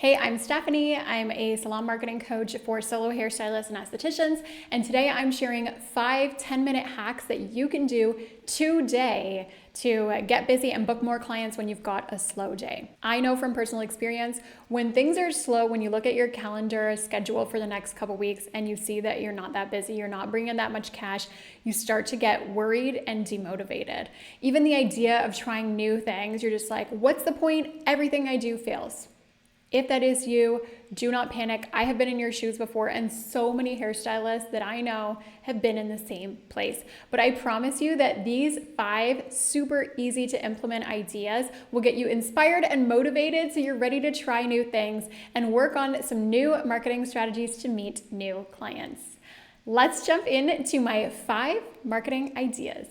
Hey, I'm Stephanie. I'm a salon marketing coach for solo hairstylists and estheticians. And today I'm sharing 5 10-minute hacks that you can do today to get busy and book more clients when you've got a slow day. I know from personal experience, when things are slow, when you look at your calendar schedule for the next couple weeks and you see that you're not that busy, you're not bringing in that much cash, you start to get worried and demotivated. Even the idea of trying new things, you're just like, what's the point? Everything I do fails. If that is you, do not panic. I have been in your shoes before, and so many hairstylists that I know have been in the same place. But I promise you that these 5 super easy to implement ideas will get you inspired and motivated so you're ready to try new things and work on some new marketing strategies to meet new clients. Let's jump into my 5 marketing ideas.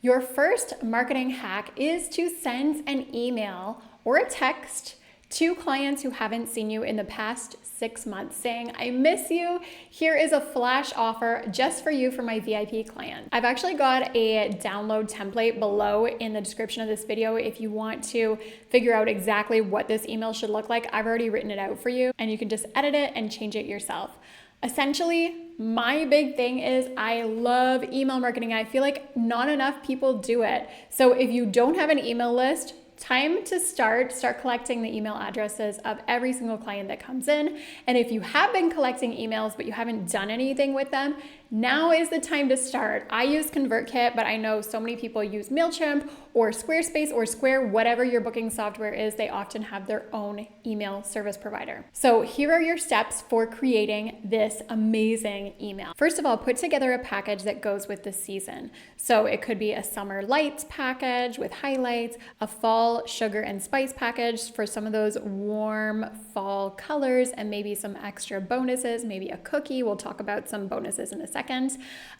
Your first marketing hack is to send an email or a text to clients who haven't seen you in the past 6 months saying, I miss you. Here is a flash offer just for you for my VIP client. I've actually got a download template below in the description of this video if you want to figure out exactly what this email should look like. I've already written it out for you and you can just edit it and change it yourself. Essentially, my big thing is I love email marketing. I feel like not enough people do it. So if you don't have an email list, time to start collecting the email addresses of every single client that comes in. And if you have been collecting emails, but you haven't done anything with them, now is the time to start. I use ConvertKit, but I know so many people use MailChimp or Squarespace or Square, whatever your booking software is, they often have their own email service provider. So here are your steps for creating this amazing email. First of all, put together a package that goes with the season. So it could be a summer lights package with highlights, a fall sugar and spice package for some of those warm fall colors, and maybe some extra bonuses, maybe a cookie. We'll talk about some bonuses in a second.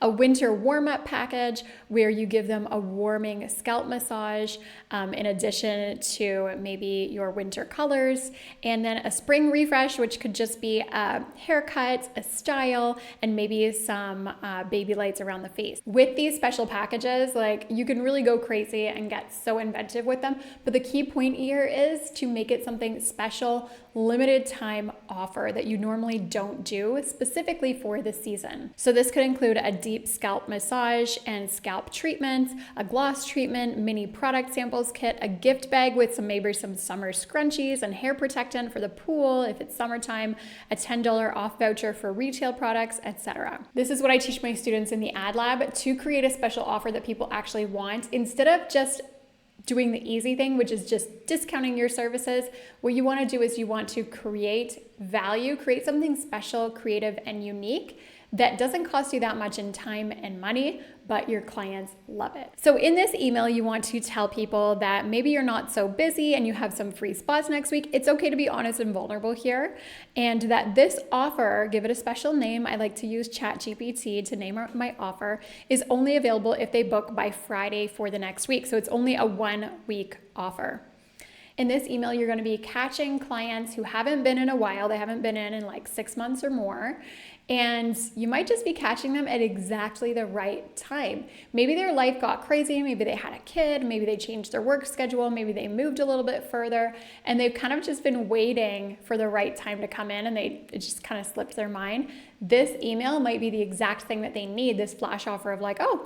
A winter warm-up package where you give them a warming scalp massage in addition to maybe your winter colors, and then a spring refresh, which could just be a haircut, a style, and maybe some baby lights around the face. With these special packages, like, you can really go crazy and get so inventive with them, but the key point here is to make it something special, limited time offer that you normally don't do specifically for the season. So this could include a deep scalp massage and scalp treatment, a gloss treatment, mini product samples kit, a gift bag with maybe some summer scrunchies and hair protectant for the pool if it's summertime, a $10 off voucher for retail products, etc. This is what I teach my students in the ad lab, to create a special offer that people actually want instead of just doing the easy thing, which is just discounting your services. What you want to do is you want to create value, create something special, creative, and unique that doesn't cost you that much in time and money, but your clients love it. So in this email, you want to tell people that maybe you're not so busy and you have some free spots next week. It's okay to be honest and vulnerable here. And that this offer, give it a special name. I like to use ChatGPT to name my offer, is only available if they book by Friday for the next week. So it's only a 1-week offer. In this email, you're going to be catching clients who haven't been in a while. They haven't been in like 6 months or more. And you might just be catching them at exactly the right time. Maybe their life got crazy. Maybe they had a kid. Maybe they changed their work schedule. Maybe they moved a little bit further. And they've kind of just been waiting for the right time to come in, and it just kind of slipped their mind. This email might be the exact thing that they need, this flash offer of like, oh,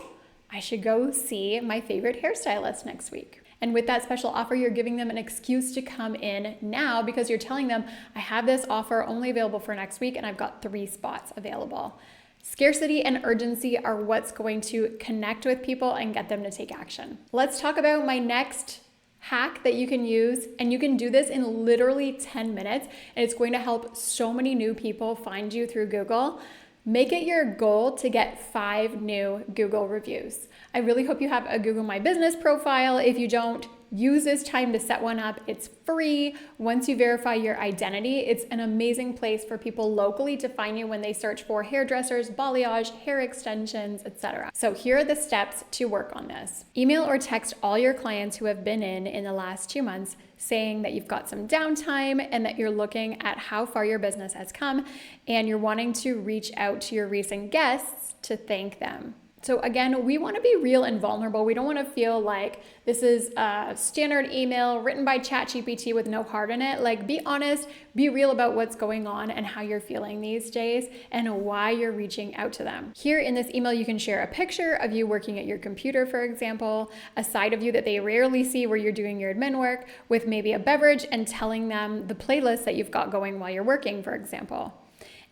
I should go see my favorite hairstylist next week. And with that special offer, you're giving them an excuse to come in now because you're telling them, I have this offer only available for next week and I've got 3 spots available. Scarcity and urgency are what's going to connect with people and get them to take action. Let's talk about my next hack that you can use, and you can do this in literally 10 minutes, and it's going to help so many new people find you through Google. Make it your goal to get 5 new Google reviews. I really hope you have a Google My Business profile. If you don't, use this time to set one up. It's free. Once you verify your identity, it's an amazing place for people locally to find you when they search for hairdressers, balayage, hair extensions, etc. So here are the steps to work on this. Email or text all your clients who have been in the last 2 months saying that you've got some downtime and that you're looking at how far your business has come and you're wanting to reach out to your recent guests to thank them. So again, we want to be real and vulnerable. We don't want to feel like this is a standard email written by ChatGPT with no heart in it. Like, be honest, be real about what's going on and how you're feeling these days and why you're reaching out to them. Here in this email, you can share a picture of you working at your computer, for example, a side of you that they rarely see where you're doing your admin work, with maybe a beverage, and telling them the playlist that you've got going while you're working, for example.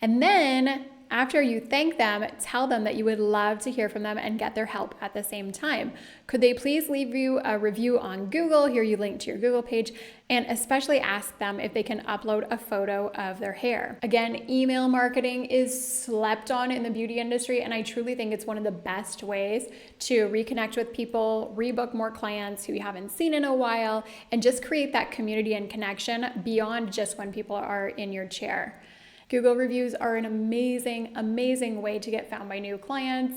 And then after you thank them, tell them that you would love to hear from them and get their help at the same time. Could they please leave you a review on Google? Here you link to your Google page, and especially ask them if they can upload a photo of their hair. Again, email marketing is slept on in the beauty industry, and I truly think it's one of the best ways to reconnect with people, rebook more clients who you haven't seen in a while, and just create that community and connection beyond just when people are in your chair. Google reviews are an amazing, amazing way to get found by new clients.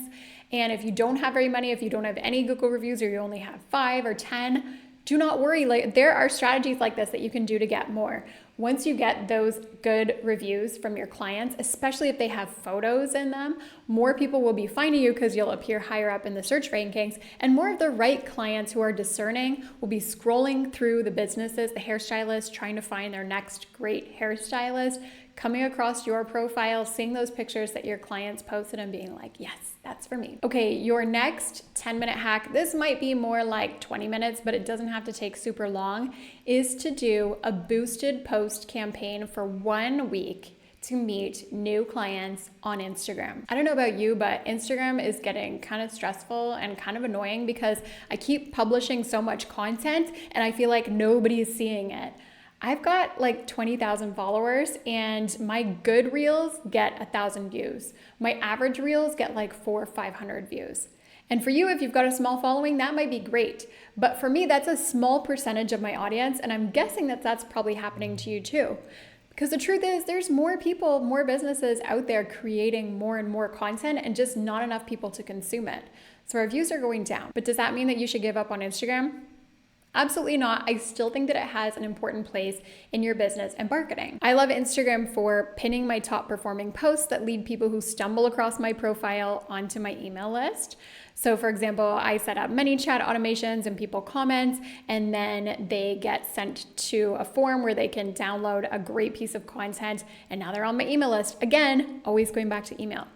And if you don't have very many, if you don't have any Google reviews, or you only have 5 or 10, do not worry. Like, there are strategies like this that you can do to get more. Once you get those good reviews from your clients, especially if they have photos in them, more people will be finding you because you'll appear higher up in the search rankings, and more of the right clients who are discerning will be scrolling through the businesses, the hairstylists, trying to find their next great hairstylist, coming across your profile, seeing those pictures that your clients posted and being like, yes, that's for me. Okay, your next 10-minute hack, this might be more like 20 minutes, but it doesn't have to take super long, is to do a boosted post campaign for 1 week to meet new clients on Instagram. I don't know about you, but Instagram is getting kind of stressful and kind of annoying because I keep publishing so much content and I feel like nobody's seeing it. I've got like 20,000 followers, and my good reels get 1,000 views. My average reels get like 400 or 500 views. And for you, if you've got a small following, that might be great. But for me, that's a small percentage of my audience, and I'm guessing that that's probably happening to you too. Because the truth is, there's more people, more businesses out there creating more and more content, and just not enough people to consume it. So our views are going down. But does that mean that you should give up on Instagram? Absolutely not. I still think that it has an important place in your business and marketing. I love Instagram for pinning my top performing posts that lead people who stumble across my profile onto my email list. So for example, I set up many chat automations and people comment, and then they get sent to a form where they can download a great piece of content, and now they're on my email list. Again, always going back to email.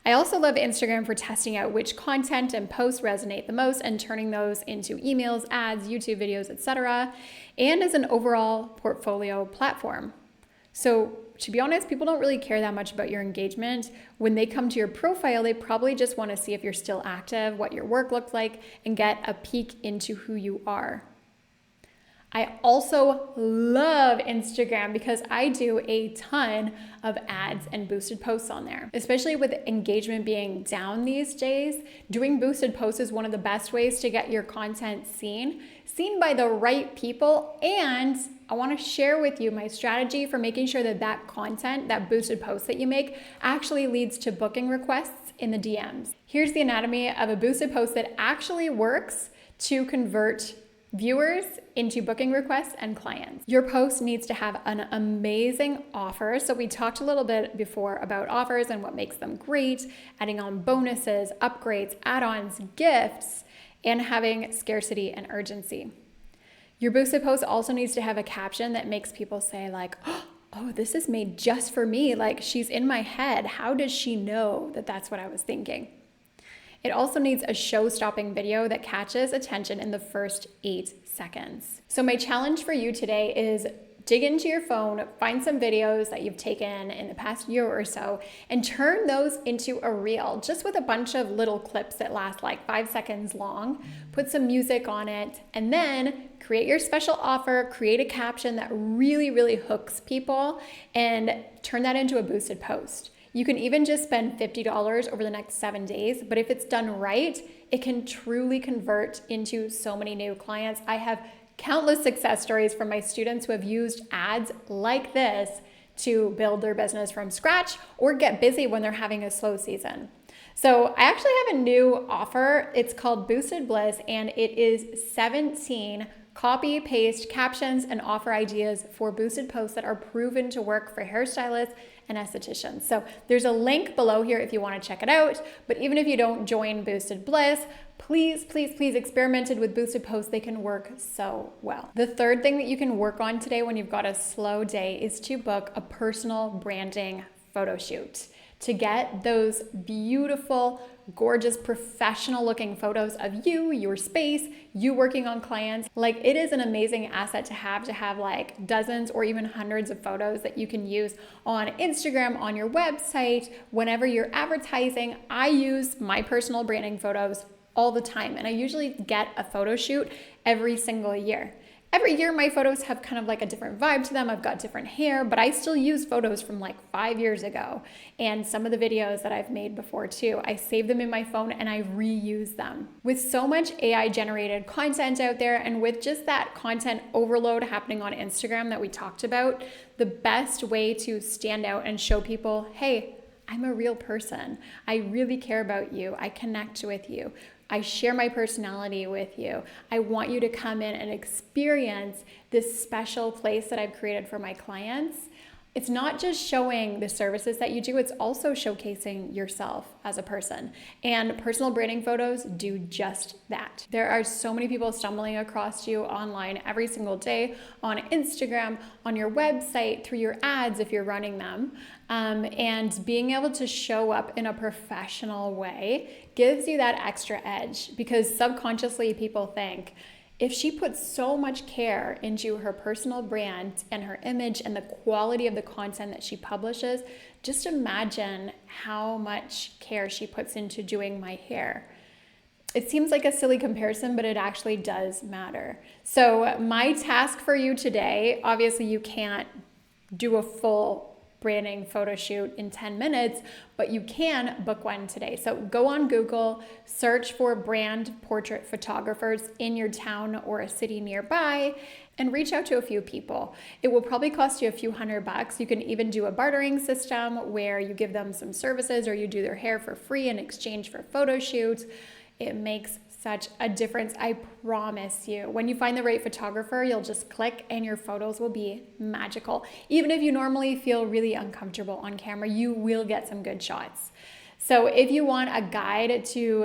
I also love Instagram for testing out which content and posts resonate the most and turning those into emails, ads, YouTube videos, etc., and as an overall portfolio platform. So to be honest, people don't really care that much about your engagement. When they come to your profile, they probably just want to see if you're still active, what your work looks like, and get a peek into who you are. I also love Instagram because I do a ton of ads and boosted posts on there. Especially with engagement being down these days, doing boosted posts is one of the best ways to get your content seen by the right people. And I want to share with you my strategy for making sure that that content, that boosted post that you make, actually leads to booking requests in the DMs. Here's the anatomy of a boosted post that actually works to convert viewers into booking requests and clients. Your post needs to have an amazing offer. So we talked a little bit before about offers and what makes them great, adding on bonuses, upgrades, add-ons, gifts, and having scarcity and urgency. Your boosted post also needs to have a caption that makes people say like, oh, this is made just for me. Like, she's in my head. How does she know that that's what I was thinking? It also needs a show-stopping video that catches attention in the first 8 seconds. So my challenge for you today is dig into your phone, find some videos that you've taken in the past year or so, and turn those into a reel, just with a bunch of little clips that last like 5 seconds long. Put some music on it, and then create your special offer, create a caption that really, really hooks people, and turn that into a boosted post. You can even just spend $50 over the next 7 days, but if it's done right, it can truly convert into so many new clients. I have countless success stories from my students who have used ads like this to build their business from scratch or get busy when they're having a slow season. So I actually have a new offer. It's called Boosted Bliss, and it is 17 Copy, paste captions, and offer ideas for boosted posts that are proven to work for hairstylists and estheticians. So there's a link below here if you want to check it out. But even if you don't join Boosted Bliss, please, please, please experiment with boosted posts. They can work so well. The third thing that you can work on today when you've got a slow day is to book a personal branding photo shoot to get those beautiful, gorgeous, professional looking photos of you, your space, you working on clients. Like, it is an amazing asset to have like dozens or even hundreds of photos that you can use on Instagram, on your website, whenever you're advertising. I use my personal branding photos all the time, and I usually get a photo shoot every single year. Every year my photos have kind of like a different vibe to them. I've got different hair, but I still use photos from like 5 years ago. And some of the videos that I've made before too, I save them in my phone and I reuse them. With so much AI generated content out there, and with just that content overload happening on Instagram that we talked about, the best way to stand out and show people, hey, I'm a real person. I really care about you. I connect with you. I share my personality with you. I want you to come in and experience this special place that I've created for my clients. It's not just showing the services that you do, it's also showcasing yourself as a person. And personal branding photos do just that. There are so many people stumbling across you online every single day, on Instagram, on your website, through your ads if you're running them. And being able to show up in a professional way gives you that extra edge, because subconsciously people think, if she puts so much care into her personal brand and her image and the quality of the content that she publishes, just imagine how much care she puts into doing my hair. It seems like a silly comparison, but it actually does matter. So my task for you today, obviously you can't do a full branding photo shoot in 10 minutes, but you can book one today. So go on Google, search for brand portrait photographers in your town or a city nearby, and reach out to a few people. It will probably cost you a few $100. You can even do a bartering system where you give them some services or you do their hair for free in exchange for photo shoots. It makes such a difference, I promise you. When you find the right photographer, you'll just click and your photos will be magical. Even if you normally feel really uncomfortable on camera, you will get some good shots. So if you want a guide to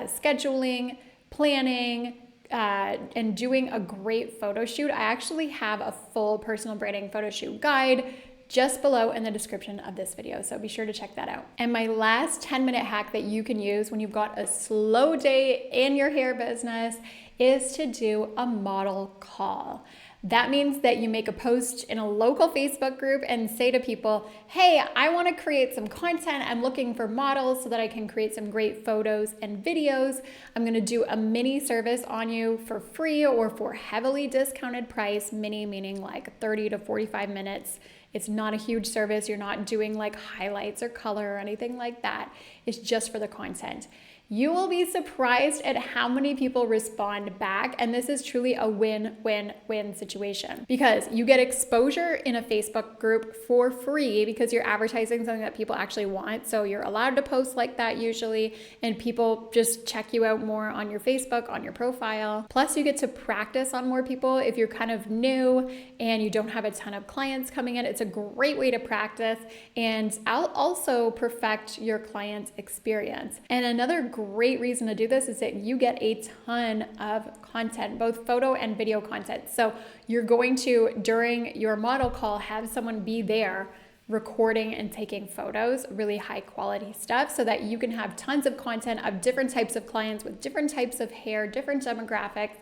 scheduling, planning, and doing a great photo shoot, I actually have a full personal branding photo shoot guide just below in the description of this video. So be sure to check that out. And my last 10-minute hack that you can use when you've got a slow day in your hair business is to do a model call. That means that you make a post in a local Facebook group and say to people, hey, I want to create some content. I'm looking for models so that I can create some great photos and videos. I'm going to do a mini service on you for free or for heavily discounted price, mini meaning like 30 to 45 minutes. It's not a huge service. You're not doing like highlights or color or anything like that. It's just for the content. You will be surprised at how many people respond back, and this is truly a win-win-win situation, because you get exposure in a Facebook group for free because you're advertising something that people actually want. So you're allowed to post like that usually, and people just check you out more on your Facebook, on your profile. Plus you get to practice on more people if you're kind of new and you don't have a ton of clients coming in. It's a great way to practice, and I'll also perfect your client's experience. And another great reason to do this is that you get a ton of content, both photo and video content. So you're going to, during your model call, have someone be there recording and taking photos, really high quality stuff, so that you can have tons of content of different types of clients with different types of hair, different demographics.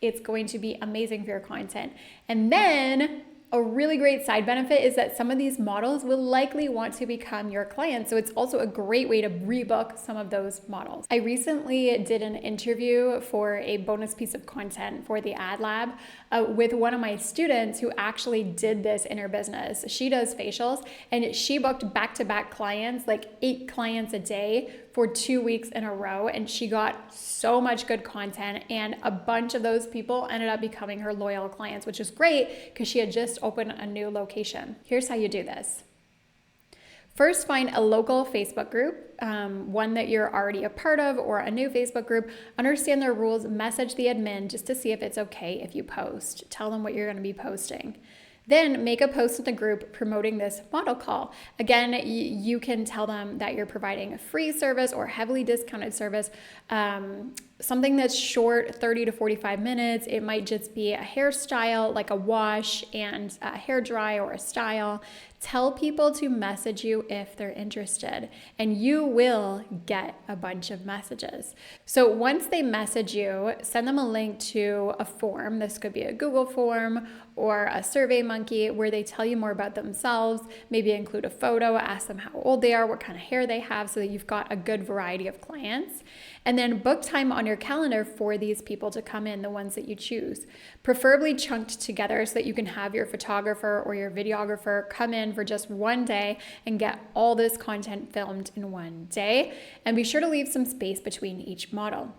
It's going to be amazing for your content. And then a really great side benefit is that some of these models will likely want to become your clients. So it's also a great way to rebook some of those models. I recently did an interview for a bonus piece of content for the Ad Lab with one of my students who actually did this in her business. She does facials, and she booked back-to-back clients, like 8 clients a day for 2 weeks in a row. And she got so much good content, and a bunch of those people ended up becoming her loyal clients, which is great because she had just opened a new location. Here's how you do this. First, find a local Facebook group, one that you're already a part of, or a new Facebook group. Understand their rules, message the admin just to see if it's okay if you post. Tell them what you're going to be posting. Then make a post in the group promoting this model call. Again, you can tell them that you're providing a free service or heavily discounted service, something that's short, 30 to 45 minutes. It might just be a hairstyle, like a wash and a hair dry or a style. Tell people to message you if they're interested, and you will get a bunch of messages. So once they message you, send them a link to a form. This could be a Google form or a SurveyMonkey where they tell you more about themselves, maybe include a photo, ask them how old they are, what kind of hair they have, so that you've got a good variety of clients. And then book time on your calendar for these people to come in, the ones that you choose. Preferably chunked together so that you can have your photographer or your videographer come in for just one day and get all this content filmed in one day. And be sure to leave some space between each model.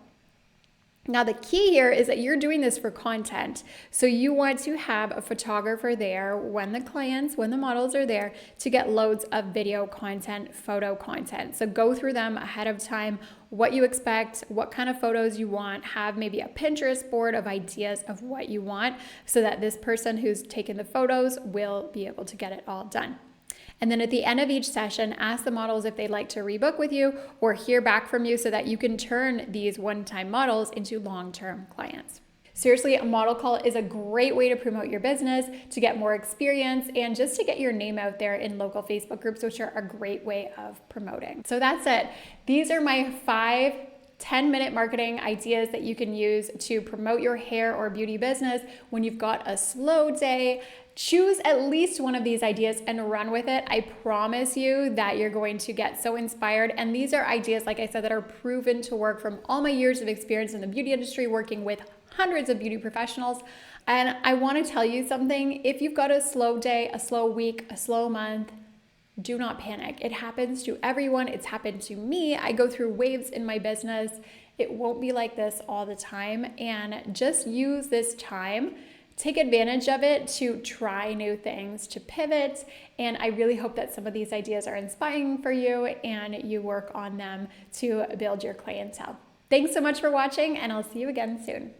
Now, the key here is that you're doing this for content. So you want to have a photographer there when the models are there, to get loads of video content, photo content. So go through them ahead of time, what you expect, what kind of photos you want, have maybe a Pinterest board of ideas of what you want so that this person who's taken the photos will be able to get it all done. And then at the end of each session, ask the models if they'd like to rebook with you or hear back from you so that you can turn these one-time models into long-term clients. Seriously, a model call is a great way to promote your business, to get more experience, and just to get your name out there in local Facebook groups, which are a great way of promoting. So that's it. These are my 5 10-minute marketing ideas that you can use to promote your hair or beauty business when you've got a slow day. Choose at least one of these ideas and run with it. I promise you that you're going to get so inspired. And these are ideas, like I said, that are proven to work from all my years of experience in the beauty industry, working with hundreds of beauty professionals. And I want to tell you something. If you've got a slow day, a slow week, a slow month, do not panic. It happens to everyone. It's happened to me. I go through waves in my business. It won't be like this all the time. And just use this time, take advantage of it to try new things, to pivot. And I really hope that some of these ideas are inspiring for you and you work on them to build your clientele. Thanks so much for watching, and I'll see you again soon.